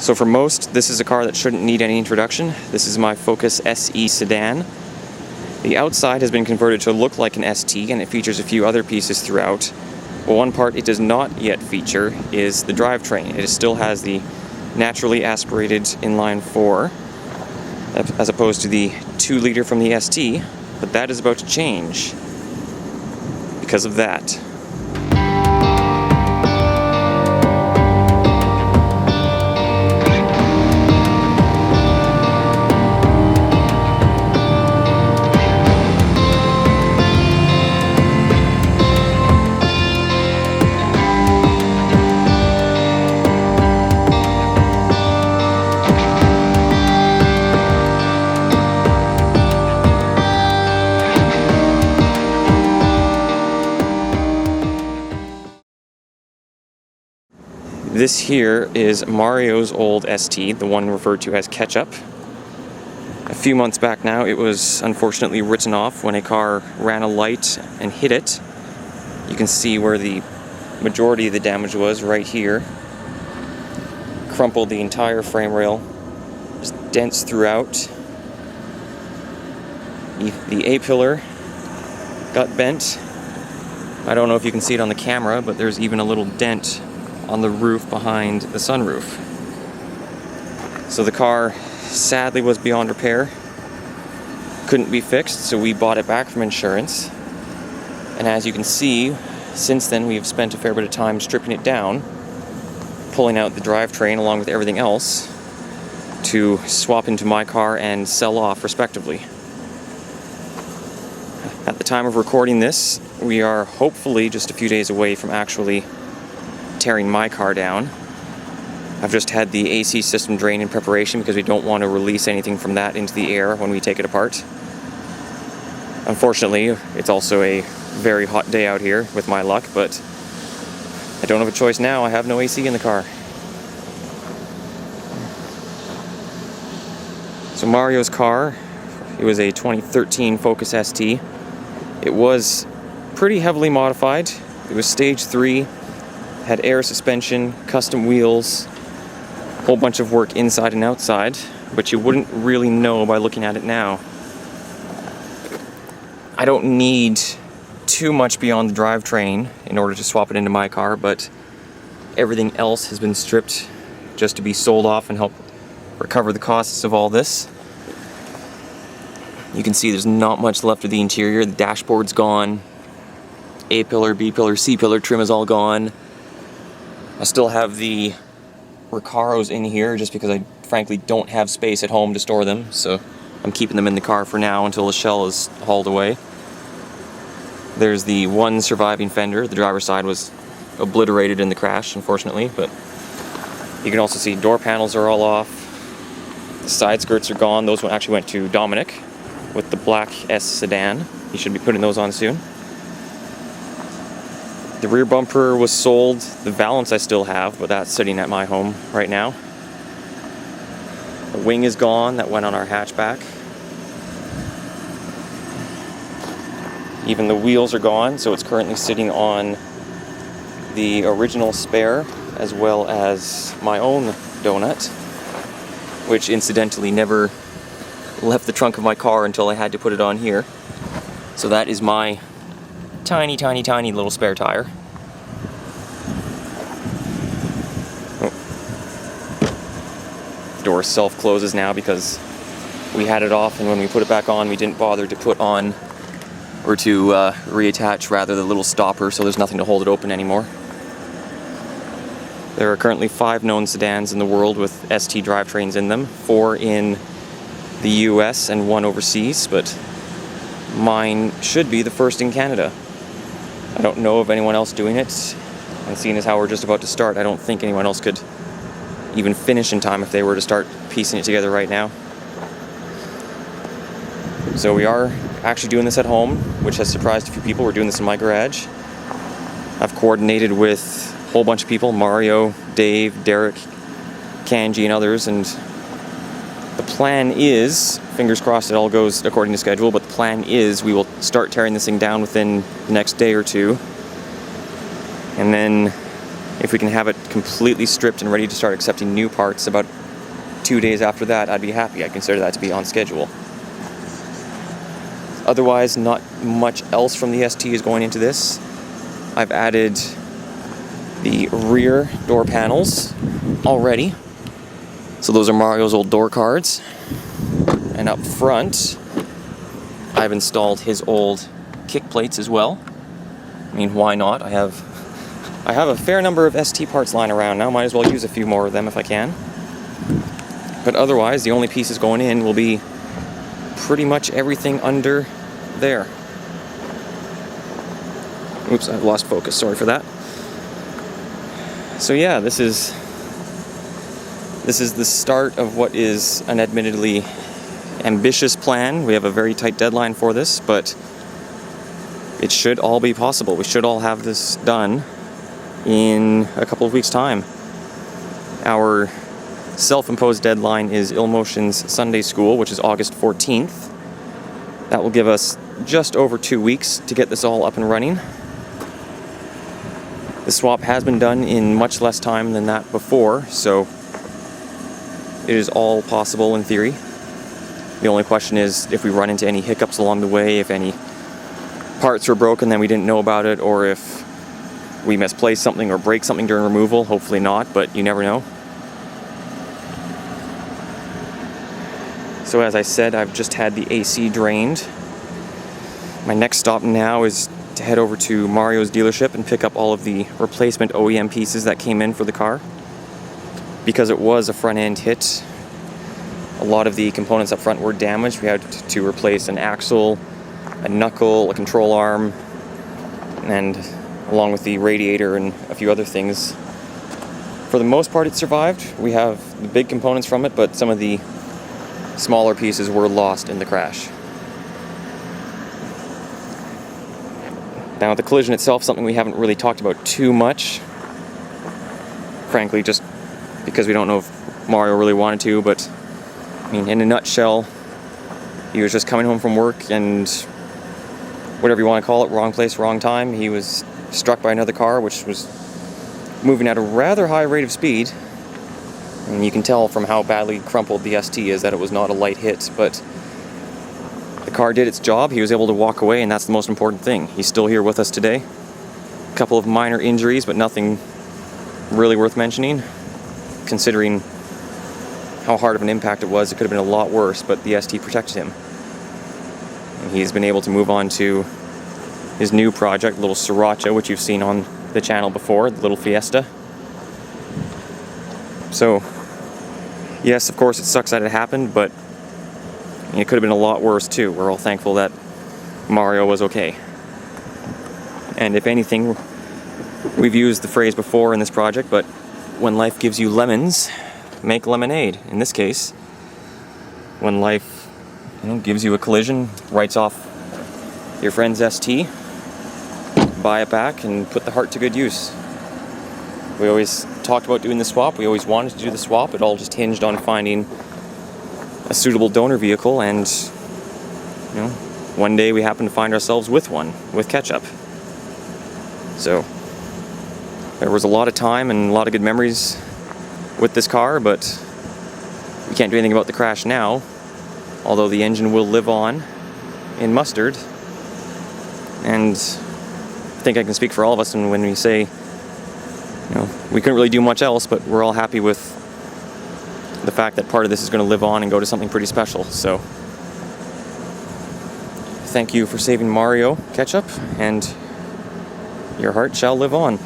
So for most, this is a car that shouldn't need any introduction. This is my Focus SE sedan. The outside has been converted to look like an ST, and it features a few other pieces throughout. But one part it does not yet feature is the drivetrain. It still has the naturally aspirated inline 4, as opposed to the 2-liter from the ST, but that is about to change because of that. This here is Mario's old ST, the one referred to as Ketchup. A few months back now, it was unfortunately written off when a car ran a light and hit it. You can see where the majority of the damage was right here. Crumpled the entire frame rail, just dents throughout. The A-pillar got bent. I don't know if you can see it on the camera, but there's even a little dent on the roof behind the sunroof. So the car sadly was beyond repair. Couldn't be fixed, so we bought it back from insurance. And as you can see, since then we've spent a fair bit of time stripping it down, pulling out the drivetrain along with everything else to swap into my car and sell off respectively. At the time of recording this, we are hopefully just a few days away from actually tearing my car down. I've just had the AC system drain in preparation because we don't want to release anything from that into the air when we take it apart. Unfortunately, it's also a very hot day out here with my luck, but I don't have a choice now. I have no AC in the car. So Mario's car, it was a 2013 Focus ST. It was pretty heavily modified. It was stage 3. Had air suspension, custom wheels, a whole bunch of work inside and outside, but you wouldn't really know by looking at it now. I don't need too much beyond the drivetrain in order to swap it into my car, but everything else has been stripped just to be sold off and help recover the costs of all this. You can see there's not much left of the interior. The dashboard's gone. A-pillar, B-pillar, C-pillar trim is all gone. I still have the Recaros in here just because I frankly don't have space at home to store them, so I'm keeping them in the car for now until the shell is hauled away. There's the one surviving fender. The driver's side was obliterated in the crash, unfortunately, but you can also see door panels are all off. The side skirts are gone. Those actually went to Dominic with the black S sedan. He should be putting those on soon. The rear bumper was sold. The valance I still have, but that's sitting at my home right now. The wing is gone. That went on our hatchback. Even the wheels are gone, so it's currently sitting on the original spare, as well as my own donut, which incidentally never left the trunk of my car until I had to put it on here. So that is my tiny, tiny, tiny little spare tire. Oh. The door self-closes now because we had it off, and when we put it back on, we didn't bother to put on or to reattach rather the little stopper, so there's nothing to hold it open anymore. There are currently 5 known sedans in the world with ST drivetrains in them, 4 in the US and 1 overseas, but mine should be the first in Canada. I don't know of anyone else doing it, and seeing as how we're just about to start, I don't think anyone else could even finish in time if they were to start piecing it together right now. So we are actually doing this at home, which has surprised a few people. We're doing this in my garage. I've coordinated with a whole bunch of people, Mario, Dave, Derek, Kanji, and others, and the plan is, fingers crossed it all goes according to schedule, but the plan is we will start tearing this thing down within the next day or two. And then, if If we can have it completely stripped and ready to start accepting new parts about 2 days after that, I'd be happy. I'd consider that to be on schedule. Otherwise, not much else from the ST is going into this. I've added the rear door panels already. So those are Mario's old door cards. And up front, I've installed his old kick plates as well. I mean, why not? I have a fair number of ST parts lying around now. Might as well use a few more of them if I can. But otherwise, the only pieces going in will be pretty much everything under there. Oops, I've lost focus. Sorry for that. So yeah, this is the start of what is an admittedly ambitious plan. We have a very tight deadline for this, but it should all be possible. We should all have this done in a couple of weeks' time. Our self-imposed deadline is IllMotion's Sunday School, which is August 14th. That will give us just over 2 weeks to get this all up and running. The swap has been done in much less time than that before, so it is all possible in theory. The only question is if we run into any hiccups along the way, if any parts were broken then we didn't know about it, or if we misplaced something or break something during removal. Hopefully not, but you never know. So as I said, I've just had the AC drained. My next stop now is to head over to Mario's dealership and pick up all of the replacement OEM pieces that came in for the car. Because it was a front end hit, a lot of the components up front were damaged. We had to replace an axle, a knuckle, a control arm, and along with the radiator and a few other things. For the most part it survived. We have the big components from it, but some of the smaller pieces were lost in the crash. Now the collision itself, something we haven't really talked about too much. Frankly, just because we don't know if Mario really wanted to, but I mean, in a nutshell, he was just coming home from work and whatever you want to call it, wrong place, wrong time. He was struck by another car, which was moving at a rather high rate of speed. And you can tell from how badly crumpled the ST is that it was not a light hit, but the car did its job. He was able to walk away, and that's the most important thing. He's still here with us today. A couple of minor injuries, but nothing really worth mentioning. Considering how hard of an impact it was, it could have been a lot worse, but the ST protected him. And he's been able to move on to his new project, little Sriracha, which you've seen on the channel before, the little Fiesta. So, yes, of course it sucks that it happened, but it could have been a lot worse too. We're all thankful that Mario was okay. And if anything, we've used the phrase before in this project, but when life gives you lemons, make lemonade. In this case, when life gives you a collision, writes off your friend's ST, buy it back and put the heart to good use. We always talked about doing the swap. We always wanted to do the swap. It all just hinged on finding a suitable donor vehicle, and one day we happened to find ourselves with one, with Ketchup. So there was a lot of time and a lot of good memories with this car, but we can't do anything about the crash now, although the engine will live on in mustard. And I think I can speak for all of us when we say, we couldn't really do much else, but we're all happy with the fact that part of this is going to live on and go to something pretty special. So thank you for saving Mario, Ketchup, and your heart shall live on.